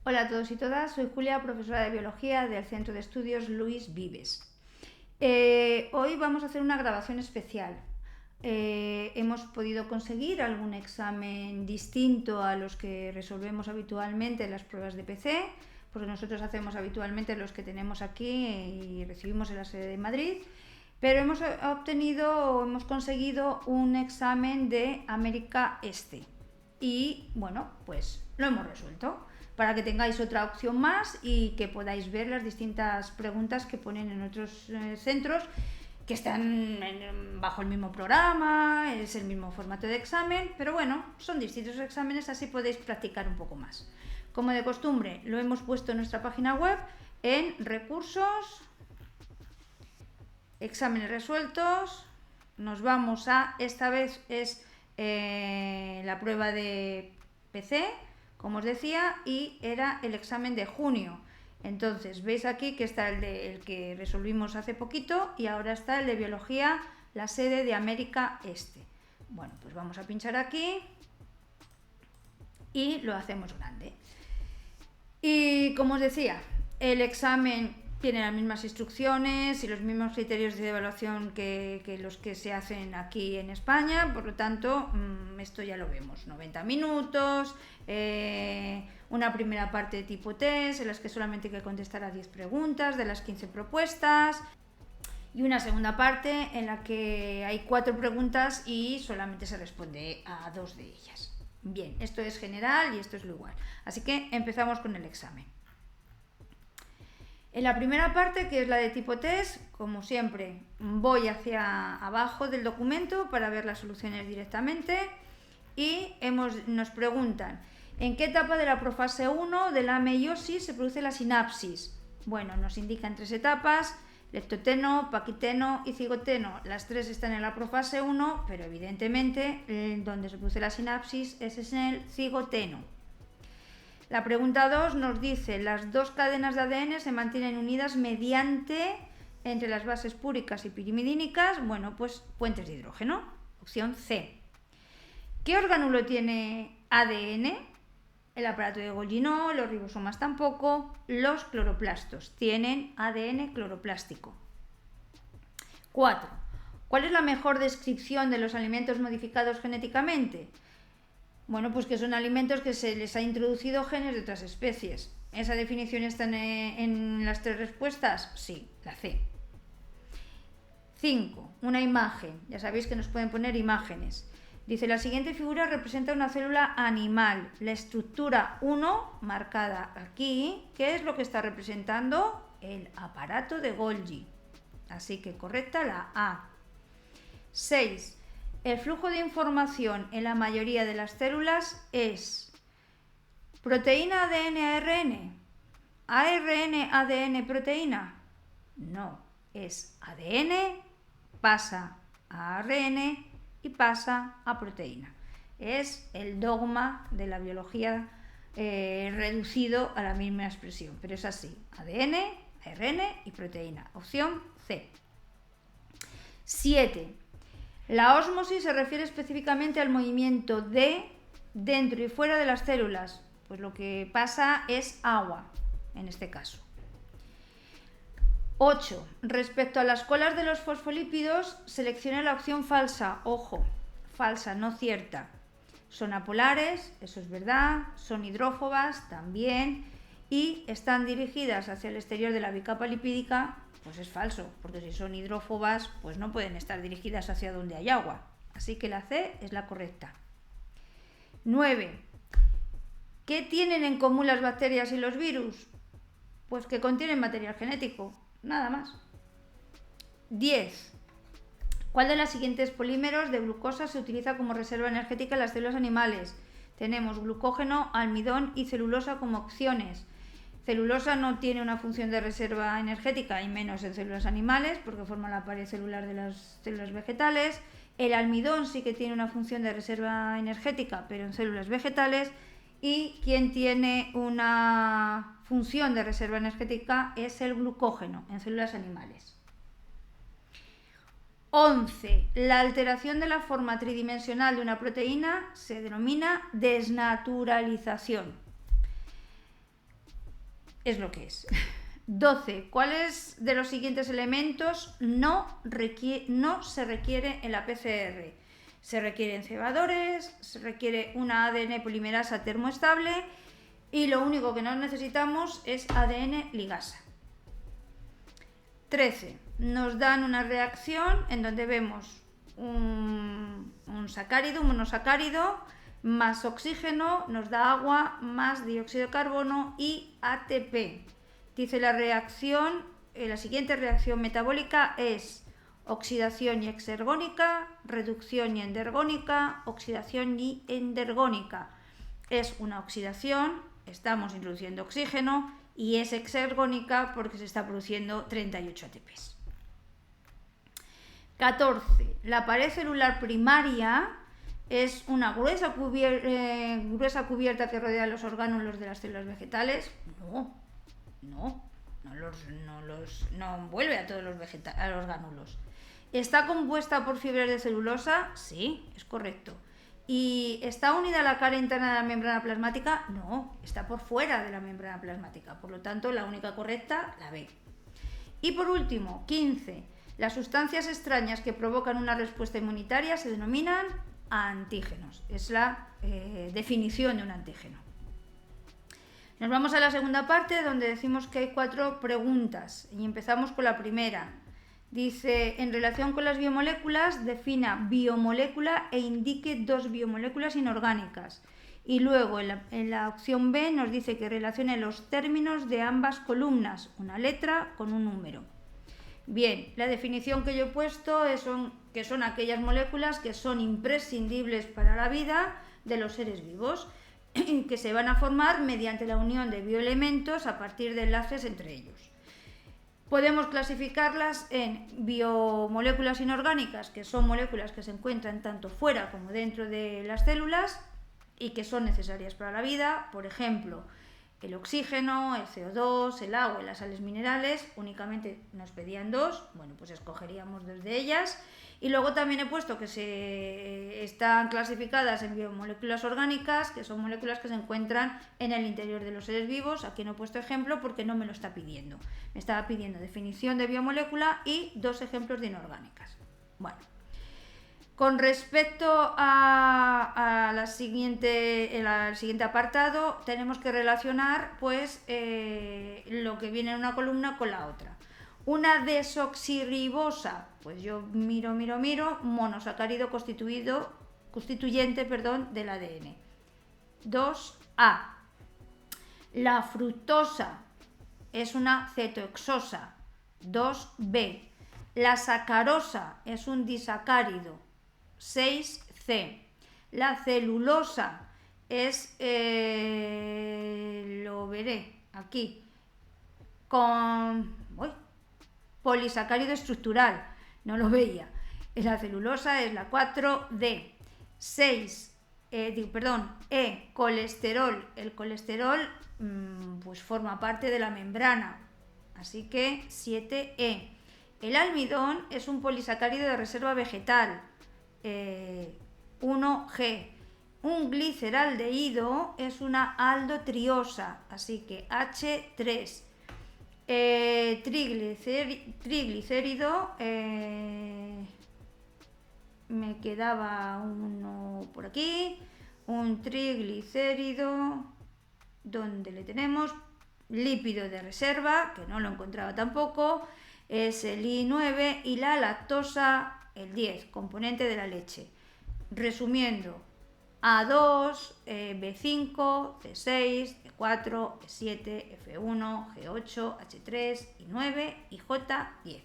Hola a todos y todas, soy Julia, profesora de Biología del Centro de Estudios Luis Vives. Hoy vamos a hacer una grabación especial. Hemos podido conseguir algún examen distinto a los que resolvemos habitualmente en las pruebas de PC, porque nosotros hacemos habitualmente los que tenemos aquí y recibimos en la sede de Madrid, pero hemos conseguido un examen de América Este y bueno, pues lo hemos resuelto para que tengáis otra opción más y que podáis ver las distintas preguntas que ponen en otros centros que están bajo el mismo programa, es el mismo formato de examen, pero bueno, son distintos exámenes, así podéis practicar un poco más. Como de costumbre, lo hemos puesto en nuestra página web en recursos, exámenes resueltos. Nos vamos a, esta vez es la prueba de PC, como os decía, y era el examen de junio. Entonces, veis aquí que está el que resolvimos hace poquito y ahora está el de Biología, la sede de América Este. Bueno, pues vamos a pinchar aquí y lo hacemos grande. Y como os decía, el examen tiene las mismas instrucciones y los mismos criterios de evaluación que los que se hacen aquí en España, por lo tanto, esto ya lo vemos, 90 minutos, una primera parte de tipo test en las que solamente hay que contestar a 10 preguntas de las 15 propuestas y una segunda parte en la que hay 4 preguntas y solamente se responde a 2 de ellas. Bien, esto es general y esto es lo igual, así que empezamos con el examen. En la primera parte, que es la de tipo test, como siempre, voy hacia abajo del documento para ver las soluciones directamente y nos preguntan ¿en qué etapa de la profase 1 de la meiosis se produce la sinapsis? Bueno, nos indican 3 etapas, leptoteno, paquiteno y cigoteno. Las 3 están en la profase 1, pero evidentemente donde se produce la sinapsis es en el cigoteno. La pregunta 2 nos dice, las 2 cadenas de ADN se mantienen unidas mediante, entre las bases púricas y pirimidínicas, bueno, pues puentes de hidrógeno. Opción C. ¿Qué orgánulo tiene ADN? El aparato de Golgi no, los ribosomas tampoco, los cloroplastos tienen ADN cloroplástico. 4. ¿Cuál es la mejor descripción de los alimentos modificados genéticamente? Bueno, pues que son alimentos que se les ha introducido genes de otras especies. ¿Esa definición está en las 3 respuestas? Sí, la C. 5. Una imagen. Ya sabéis que nos pueden poner imágenes. Dice, la siguiente figura representa una célula animal. La estructura 1, marcada aquí, ¿qué es lo que está representando? El aparato de Golgi. Así que correcta la A. 6. El flujo de información en la mayoría de las células es proteína ADN ARN, ARN ADN proteína. No, es ADN, pasa a ARN y pasa a proteína. Es el dogma de la biología reducido a la misma expresión, pero es así, ADN, ARN y proteína. Opción C. 7. La ósmosis se refiere específicamente al movimiento de dentro y fuera de las células, pues lo que pasa es agua, en este caso. 8. Respecto a las colas de los fosfolípidos, seleccione la opción falsa. Ojo, falsa, no cierta. Son apolares, eso es verdad, son hidrófobas también, y están dirigidas hacia el exterior de la bicapa lipídica. Pues es falso, porque si son hidrófobas, pues no pueden estar dirigidas hacia donde hay agua. Así que la C es la correcta. 9. ¿Qué tienen en común las bacterias y los virus? Pues que contienen material genético, nada más. 10. ¿Cuál de los siguientes polímeros de glucosa se utiliza como reserva energética en las células animales? Tenemos glucógeno, almidón y celulosa como opciones. Celulosa no tiene una función de reserva energética y menos en células animales porque forma la pared celular de las células vegetales. El almidón sí que tiene una función de reserva energética pero en células vegetales, y quien tiene una función de reserva energética es el glucógeno en células animales. 11. La alteración de la forma tridimensional de una proteína se denomina desnaturalización. es lo que es. 12. ¿Cuáles de los siguientes elementos no se requiere en la PCR? Se requieren cebadores, se requiere una ADN polimerasa termoestable y lo único que no necesitamos es ADN ligasa. 13. Nos dan una reacción en donde vemos un sacárido, un monosacárido, más oxígeno, nos da agua, más dióxido de carbono y ATP. Dice la reacción, la siguiente reacción metabólica es oxidación y exergónica, reducción y endergónica, oxidación y endergónica. Es una oxidación, estamos introduciendo oxígeno, y es exergónica porque se está produciendo 38 ATPs. 14. La pared celular primaria es una gruesa cubierta que rodea los orgánulos de las células vegetales. No envuelve a todos los orgánulos. ¿Está compuesta por fibras de celulosa? Sí, es correcto. ¿Y está unida a la cara interna de la membrana plasmática? No, está por fuera de la membrana plasmática. Por lo tanto, la única correcta, la B. Y por último, 15. Las sustancias extrañas que provocan una respuesta inmunitaria se denominan antígenos. Es la definición de un antígeno. Nos vamos a la segunda parte, donde decimos que hay 4 preguntas. Y empezamos con la primera. Dice, en relación con las biomoléculas, defina biomolécula e indique 2 biomoléculas inorgánicas. Y luego en la opción B nos dice que relacione los términos de ambas columnas, una letra con un número. Bien, la definición que yo he puesto que son aquellas moléculas que son imprescindibles para la vida de los seres vivos, que se van a formar mediante la unión de bioelementos a partir de enlaces entre ellos. Podemos clasificarlas en biomoléculas inorgánicas, que son moléculas que se encuentran tanto fuera como dentro de las células y que son necesarias para la vida. Por ejemplo, el oxígeno, el CO2, el agua y las sales minerales. Únicamente nos pedían 2, bueno, pues escogeríamos 2 de ellas. Y luego también he puesto que están clasificadas en biomoléculas orgánicas, que son moléculas que se encuentran en el interior de los seres vivos. Aquí no he puesto ejemplo porque no me lo está pidiendo. Me estaba pidiendo definición de biomolécula y 2 ejemplos de inorgánicas. Bueno, con respecto al siguiente apartado, tenemos que relacionar pues, lo que viene en una columna con la otra. Una desoxirribosa, pues yo miro, monosacárido constituyente del ADN. 2A. La fructosa es una cetohexosa. 2B. La sacarosa es un disacárido. 6C. La celulosa es, lo veré aquí, con polisacárido estructural, no lo veía. La celulosa es la 4D. 6, colesterol. El colesterol pues forma parte de la membrana, así que 7E. El almidón es un polisacárido de reserva vegetal, 1G. Un gliceraldehído es una aldotriosa, así que H3. Triglicérido, me quedaba uno por aquí, un triglicérido, donde le tenemos, lípido de reserva, que no lo encontraba tampoco, es el I9, y la lactosa, el 10, componente de la leche. Resumiendo, A2, B5, C6, E4, E7, F1, G8, H3, I9 y J10.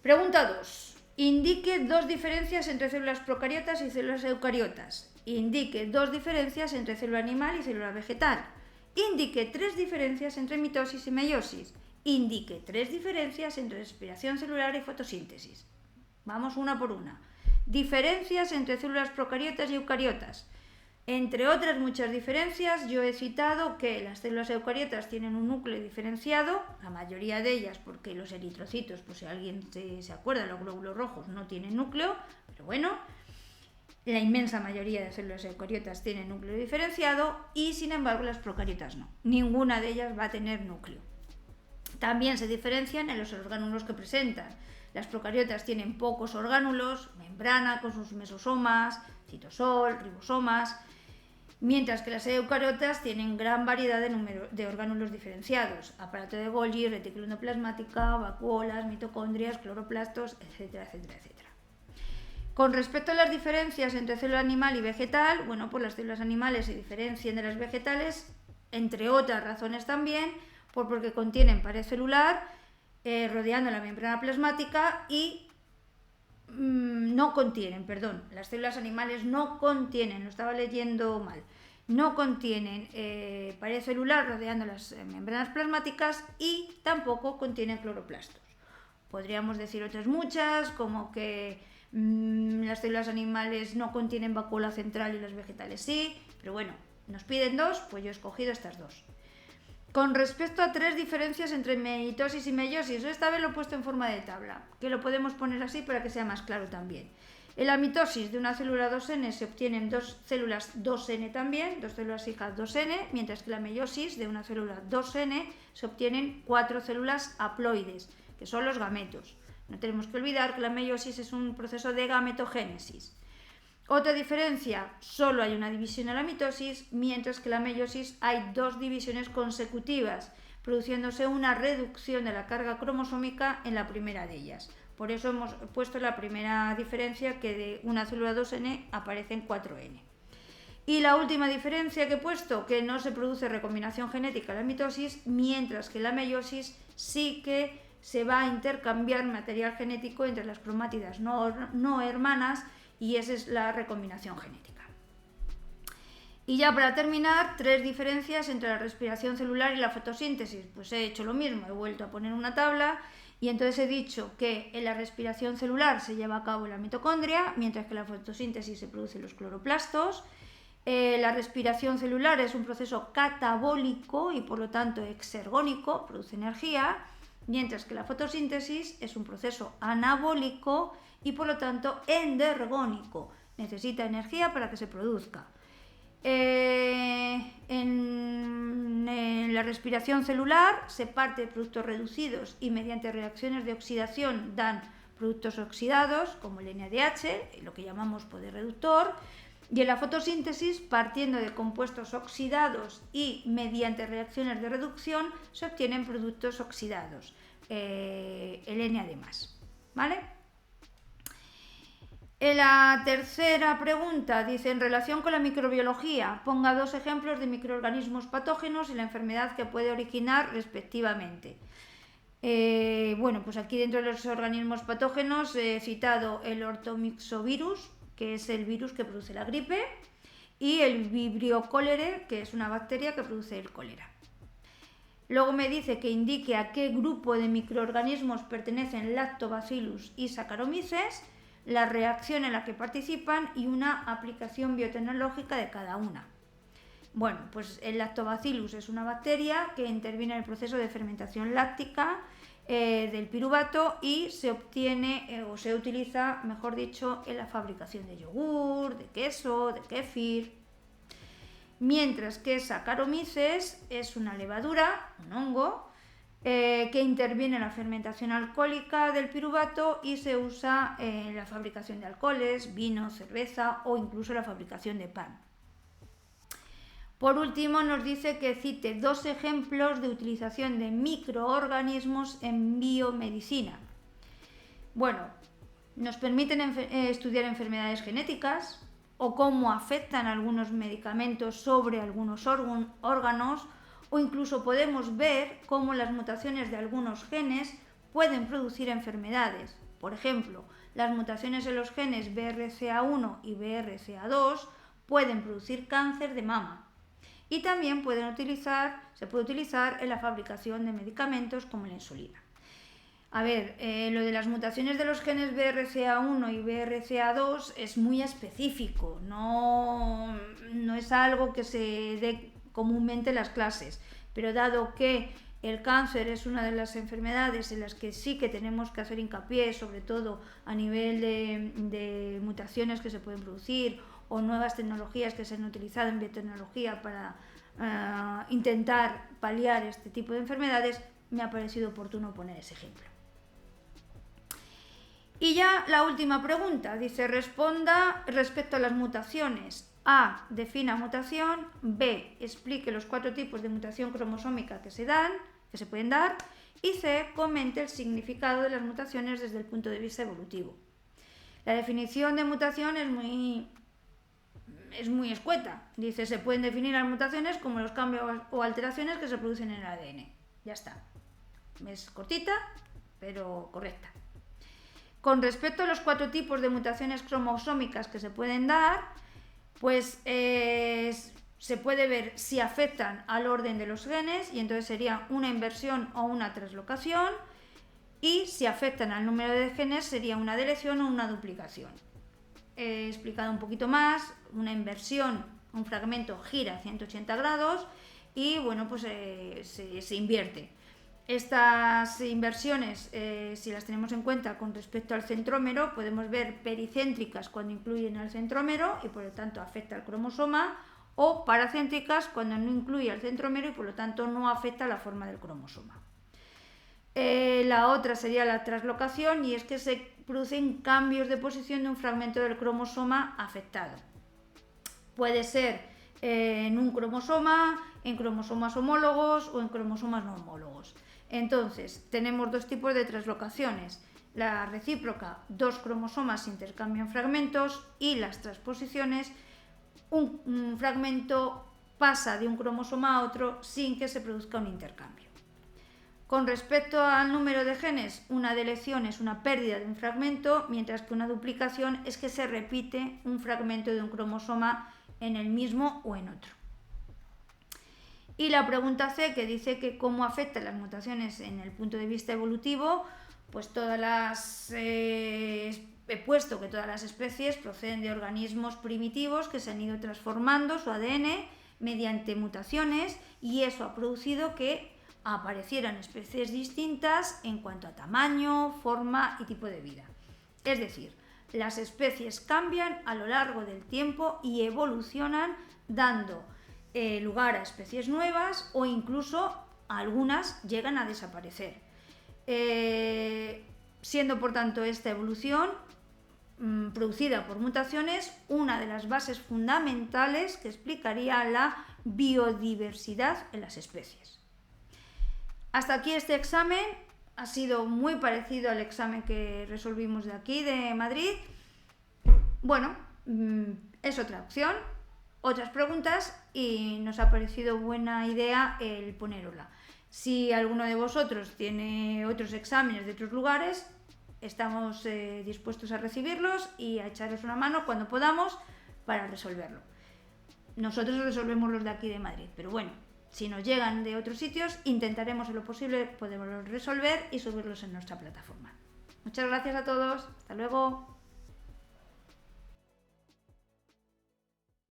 Pregunta 2. Indique 2 diferencias entre células procariotas y células eucariotas. Indique 2 diferencias entre célula animal y célula vegetal. Indique 3 diferencias entre mitosis y meiosis. Indique 3 diferencias entre respiración celular y fotosíntesis. Vamos una por una. Diferencias entre células procariotas y eucariotas. Entre otras muchas diferencias, yo he citado que las células eucariotas tienen un núcleo diferenciado, la mayoría de ellas, porque los eritrocitos, pues si alguien se acuerda, los glóbulos rojos no tienen núcleo, pero bueno. La inmensa mayoría de células eucariotas tienen núcleo diferenciado y, sin embargo, las procariotas no. Ninguna de ellas va a tener núcleo. También se diferencian en los orgánulos que presentan. Las procariotas tienen pocos orgánulos, membrana con sus mesosomas, citosol, ribosomas, mientras que las eucariotas tienen gran variedad de orgánulos diferenciados, aparato de Golgi, retículo endoplasmática, vacuolas, mitocondrias, cloroplastos, etcétera, etcétera, etcétera. Con respecto a las diferencias entre célula animal y vegetal, bueno, pues las células animales se diferencian de las vegetales, entre otras razones también, porque contienen pared celular rodeando la membrana plasmática y las células animales no contienen, lo estaba leyendo mal, no contienen pared celular rodeando las membranas plasmáticas y tampoco contienen cloroplastos. Podríamos decir otras muchas, como que las células animales no contienen vacuola central y las vegetales sí, pero bueno, nos piden dos, pues yo he escogido estas dos. Con respecto a tres diferencias entre mitosis y meiosis, esta vez lo he puesto en forma de tabla, que lo podemos poner así para que sea más claro también. En la mitosis de una célula 2N se obtienen dos células 2N también, dos células hijas 2N, mientras que en la meiosis de una célula 2N se obtienen 4 células haploides, que son los gametos. No tenemos que olvidar que la meiosis es un proceso de gametogénesis. Otra diferencia, solo hay una división en la mitosis, mientras que en la meiosis hay 2 divisiones consecutivas, produciéndose una reducción de la carga cromosómica en la primera de ellas. Por eso hemos puesto la primera diferencia, que de una célula 2N aparecen 4N. Y la última diferencia que he puesto, que no se produce recombinación genética en la mitosis, mientras que en la meiosis sí que se va a intercambiar material genético entre las cromátidas no hermanas, y esa es la recombinación genética. Y ya para terminar, 3 diferencias entre la respiración celular y la fotosíntesis. Pues he hecho lo mismo, he vuelto a poner una tabla y entonces he dicho que en la respiración celular se lleva a cabo en la mitocondria, mientras que en la fotosíntesis se producen los cloroplastos. La respiración celular es un proceso catabólico y por lo tanto exergónico, produce energía, mientras que la fotosíntesis es un proceso anabólico y por lo tanto endergónico, necesita energía para que se produzca. En la respiración celular se parte de productos reducidos y mediante reacciones de oxidación dan productos oxidados como el NADH, lo que llamamos poder reductor, y en la fotosíntesis, partiendo de compuestos oxidados y mediante reacciones de reducción, se obtienen productos oxidados, el NAD+, ¿vale? En la tercera pregunta dice, en relación con la microbiología, ponga 2 ejemplos de microorganismos patógenos y la enfermedad que puede originar respectivamente. Bueno, pues aquí dentro de los organismos patógenos he citado el ortomyxovirus, que es el virus que produce la gripe, y el Vibrio cholerae, que es una bacteria que produce el cólera. Luego me dice que indique a qué grupo de microorganismos pertenecen Lactobacillus y Saccharomyces, la reacción en la que participan y una aplicación biotecnológica de cada una. Bueno, pues el Lactobacillus es una bacteria que interviene en el proceso de fermentación láctica del piruvato y se obtiene o se utiliza, mejor dicho, en la fabricación de yogur, de queso, de kéfir. Mientras que Saccharomyces es una levadura, un hongo, que interviene en la fermentación alcohólica del piruvato y se usa en la fabricación de alcoholes, vino, cerveza o incluso la fabricación de pan. Por último, nos dice que cite 2 ejemplos de utilización de microorganismos en biomedicina. Bueno, nos permiten estudiar enfermedades genéticas o cómo afectan algunos medicamentos sobre algunos órganos, o incluso podemos ver cómo las mutaciones de algunos genes pueden producir enfermedades. Por ejemplo, las mutaciones en los genes BRCA1 y BRCA2 pueden producir cáncer de mama. Y también se puede utilizar en la fabricación de medicamentos como la insulina. A ver, lo de las mutaciones de los genes BRCA1 y BRCA2 es muy específico, no es algo que se dé comúnmente en las clases, pero dado que El cáncer es una de las enfermedades en las que sí que tenemos que hacer hincapié, sobre todo a nivel de mutaciones que se pueden producir o nuevas tecnologías que se han utilizado en biotecnología para intentar paliar este tipo de enfermedades. Me ha parecido oportuno poner ese ejemplo. Y ya la última pregunta, dice: responda respecto a las mutaciones. A, defina mutación. B, explique los 4 tipos de mutación cromosómica que se pueden dar. Y C, comente el significado de las mutaciones desde el punto de vista evolutivo. La definición de mutación es muy escueta. Dice: se pueden definir las mutaciones como los cambios o alteraciones que se producen en el ADN. Ya está. Es cortita, pero correcta. Con respecto a los 4 tipos de mutaciones cromosómicas que se pueden dar, pues se puede ver si afectan al orden de los genes, y entonces sería una inversión o una translocación, y si afectan al número de genes sería una deleción o una duplicación. He explicado un poquito más: una inversión, un fragmento gira 180 grados y bueno, pues se invierte. Estas inversiones, si las tenemos en cuenta con respecto al centrómero, podemos ver pericéntricas cuando incluyen al centrómero y por lo tanto afecta al cromosoma, o paracéntricas cuando no incluye al centrómero y por lo tanto no afecta a la forma del cromosoma. La otra sería la translocación, y es que se producen cambios de posición de un fragmento del cromosoma afectado. Puede ser en un cromosoma, en cromosomas homólogos o en cromosomas no homólogos. Entonces, tenemos 2 tipos de translocaciones: la recíproca, 2 cromosomas intercambian fragmentos, y las transposiciones, un fragmento pasa de un cromosoma a otro sin que se produzca un intercambio. Con respecto al número de genes, una deleción es una pérdida de un fragmento, mientras que una duplicación es que se repite un fragmento de un cromosoma en el mismo o en otro. Y la pregunta C, que dice que cómo afectan las mutaciones en el punto de vista evolutivo, pues he puesto que todas las especies proceden de organismos primitivos que se han ido transformando su ADN mediante mutaciones, y eso ha producido que aparecieran especies distintas en cuanto a tamaño, forma y tipo de vida. Es decir, las especies cambian a lo largo del tiempo y evolucionan, dando lugar a especies nuevas, o incluso algunas llegan a desaparecer. Siendo por tanto esta evolución producida por mutaciones una de las bases fundamentales que explicaría la biodiversidad en las especies. Hasta aquí este examen. Ha sido muy parecido al examen que resolvimos de aquí, de Madrid. Bueno, es otra opción, otras preguntas, y nos ha parecido buena idea el ponerosla. Si alguno de vosotros tiene otros exámenes de otros lugares, estamos dispuestos a recibirlos y a echaros una mano cuando podamos para resolverlo. Nosotros resolvemos los de aquí de Madrid, pero bueno, si nos llegan de otros sitios, intentaremos en lo posible poderlos resolver y subirlos en nuestra plataforma. Muchas gracias a todos. Hasta luego.